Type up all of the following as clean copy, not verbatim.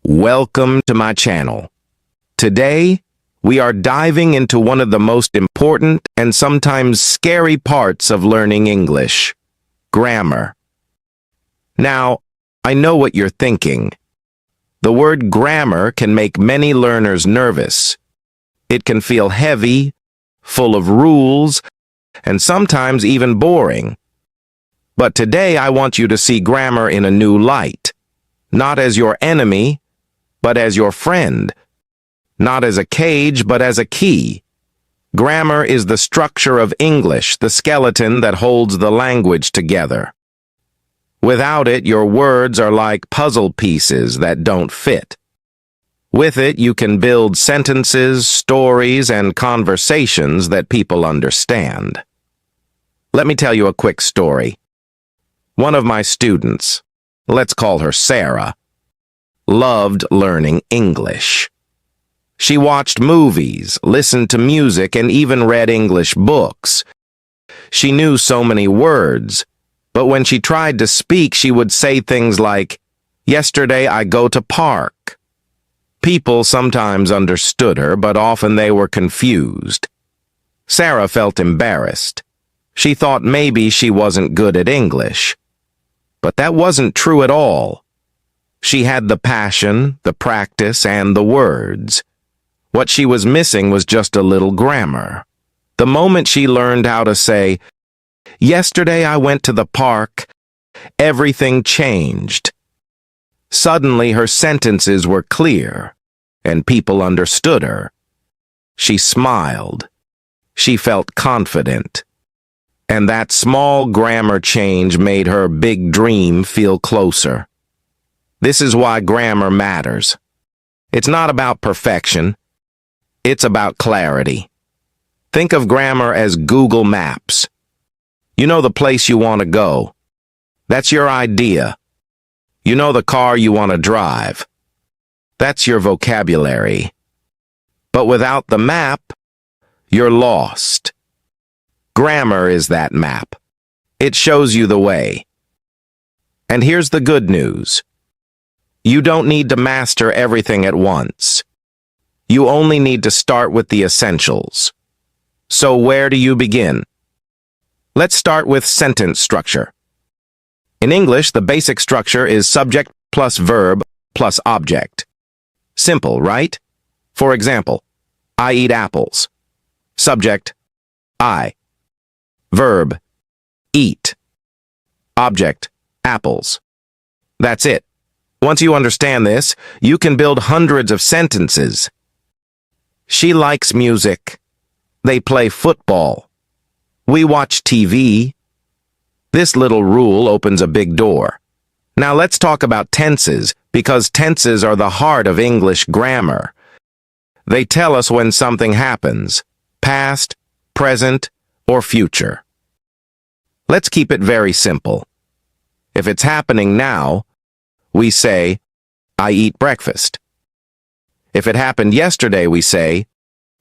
Welcome to my channel. Today, we are diving into one of the most important and sometimes scary parts of learning English: grammar. Now, I know what you're thinking. The word grammar can make many learners nervous. It can feel heavy, full of rules, and sometimes even boring. But today I want you to see grammar in a new light, not as your enemy, but as your friend. Not as a cage, but as a key. Grammar is the structure of English, the skeleton that holds the language together. Without it, your words are like puzzle pieces that don't fit. With it, you can build sentences, stories, and conversations that people understand. Let me tell you a quick story. One of my students, let's call her Sarah, loved learning English. She watched movies, listened to music, and even read English books. She knew so many words, but when she tried to speak, she would say things like, "Yesterday I go to park." People sometimes understood her, but often they were confused. Sarah felt embarrassed. She thought maybe she wasn't good at English. But that wasn't true at all. She had the passion, the practice, and the words. What she was missing was just a little grammar. The moment she learned how to say, "Yesterday I went to the park," everything changed. Suddenly her sentences were clear, and people understood her. She smiled. She felt confident. And that small grammar change made her big dream feel closer. This is why grammar matters. It's not about perfection. It's about clarity. Think of grammar as Google Maps. You know the place you want to go. That's your idea. You know the car you want to drive. That's your vocabulary. But without the map, you're lost. Grammar is that map. It shows you the way. And here's the good news. You don't need to master everything at once. You only need to start with the essentials. So where do you begin? Let's start with sentence structure. In English, the basic structure is subject plus verb plus object. Simple, right? For example, I eat apples. Subject, I. Verb, eat. Object, apples. That's it. Once you understand this, you can build hundreds of sentences. She likes music. They play football. We watch TV. This little rule opens a big door. Now let's talk about tenses, because tenses are the heart of English grammar. They tell us when something happens, past, present, or future. Let's keep it very simple. If it's happening now, we say, I eat breakfast. If it happened yesterday, we say,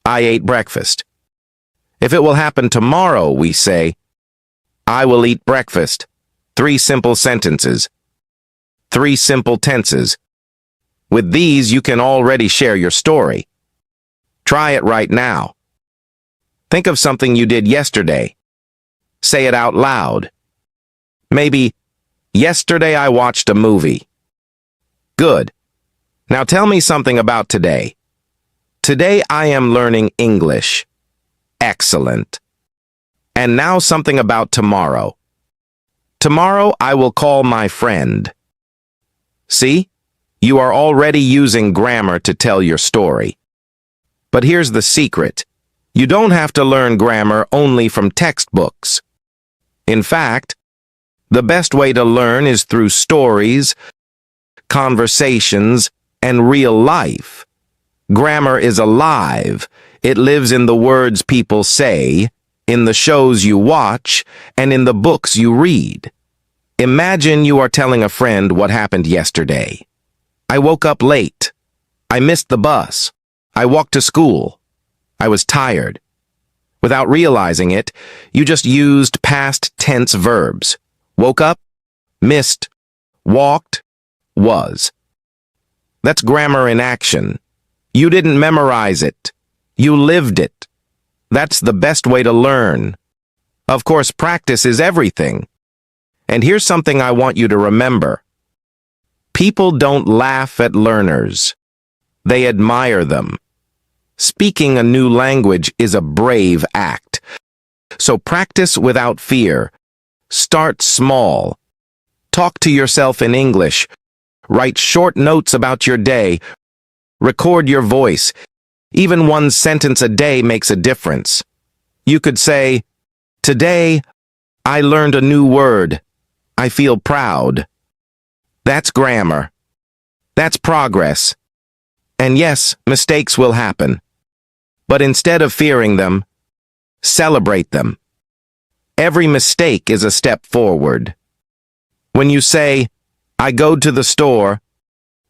I ate breakfast. If it will happen tomorrow, we say, I will eat breakfast. 3 simple sentences. 3 simple tenses. With these, you can already share your story. Try it right now. Think of something you did yesterday. Say it out loud. Maybe, yesterday I watched a movie. Good. Now tell me something about today. Today I am learning English. Excellent. And now something about tomorrow. Tomorrow I will call my friend. See? You are already using grammar to tell your story. But here's the secret. You don't have to learn grammar only from textbooks. In fact, the best way to learn is through stories, conversations, and real life. Grammar is alive. It lives in the words people say, in the shows you watch, and in the books you read. Imagine you are telling a friend what happened yesterday. I woke up late. I missed the bus. I walked to school. I was tired. Without realizing it, you just used past tense verbs. Woke up, missed, walked, was. That's grammar in action. You didn't memorize it. You lived it. That's the best way to learn. Of course, practice is everything. And here's something I want you to remember. People don't laugh at learners. They admire them. Speaking a new language is a brave act. So practice without fear. Start small. Talk to yourself in English. Write short notes about your day. Record your voice. Even one sentence a day makes a difference. You could say, "Today, I learned a new word. I feel proud." That's grammar. That's progress. And yes, mistakes will happen. But instead of fearing them, celebrate them. Every mistake is a step forward. When you say, "I go to the store,"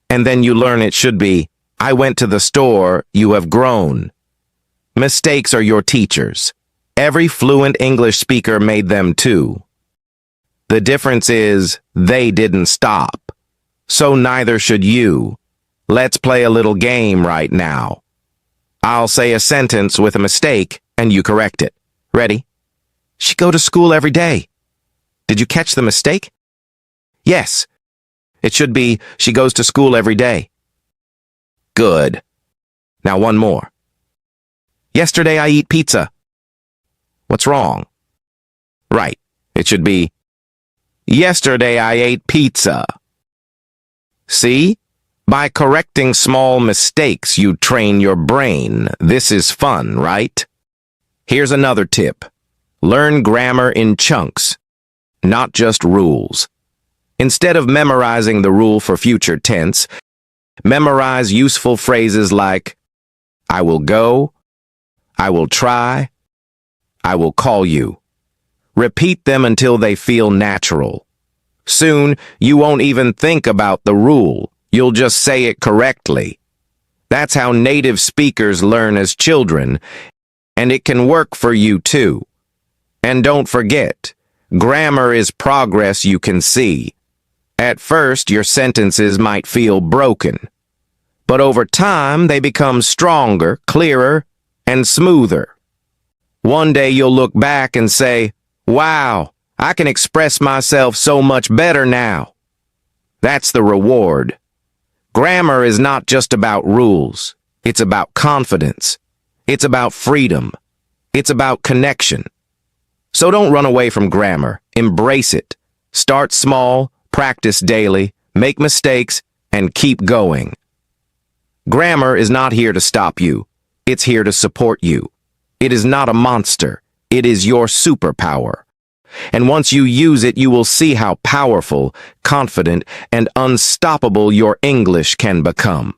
and then you learn it should be, "I went to the store," you have grown. Mistakes are your teachers. Every fluent English speaker made them too. The difference is, they didn't stop. So neither should you. Let's play a little game right now. I'll say a sentence with a mistake, and you correct it. Ready? She go to school every day. Did you catch the mistake? Yes. It should be, she goes to school every day. Good. Now one more. Yesterday I eat pizza. What's wrong? Right. It should be, yesterday I ate pizza. See? By correcting small mistakes, you train your brain. This is fun, right? Here's another tip. Learn grammar in chunks, not just rules. Instead of memorizing the rule for future tense, memorize useful phrases like, "I will go," "I will try," "I will call you." Repeat them until they feel natural. Soon, you won't even think about the rule. You'll just say it correctly. That's how native speakers learn as children, and it can work for you too. And don't forget, grammar is progress you can see. At first, your sentences might feel broken, but over time, they become stronger, clearer, and smoother. One day you'll look back and say, "Wow, I can express myself so much better now." That's the reward. Grammar is not just about rules. It's about confidence. It's about freedom. It's about connection. So don't run away from grammar. Embrace it. Start small, practice daily, make mistakes, and keep going. Grammar is not here to stop you. It's here to support you. It is not a monster. It is your superpower. And once you use it, you will see how powerful, confident, and unstoppable your English can become.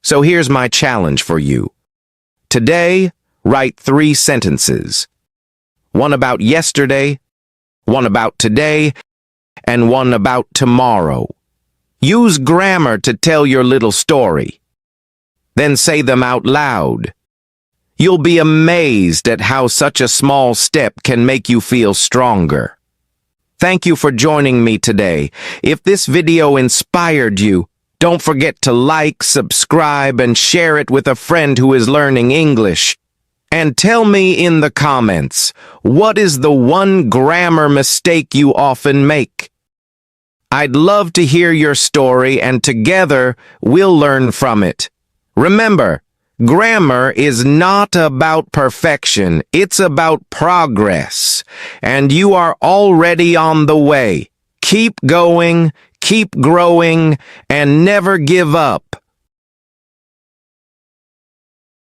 So here's my challenge for you. Today, write 3 sentences. One about yesterday, one about today, and one about tomorrow. Use grammar to tell your little story. Then say them out loud. You'll be amazed at how such a small step can make you feel stronger. Thank you for joining me today. If this video inspired you, don't forget to like, subscribe, and share it with a friend who is learning English. And tell me in the comments, what is the one grammar mistake you often make? I'd love to hear your story, and together we'll learn from it. Remember, grammar is not about perfection, it's about progress. And you are already on the way. Keep going, keep growing, and never give up.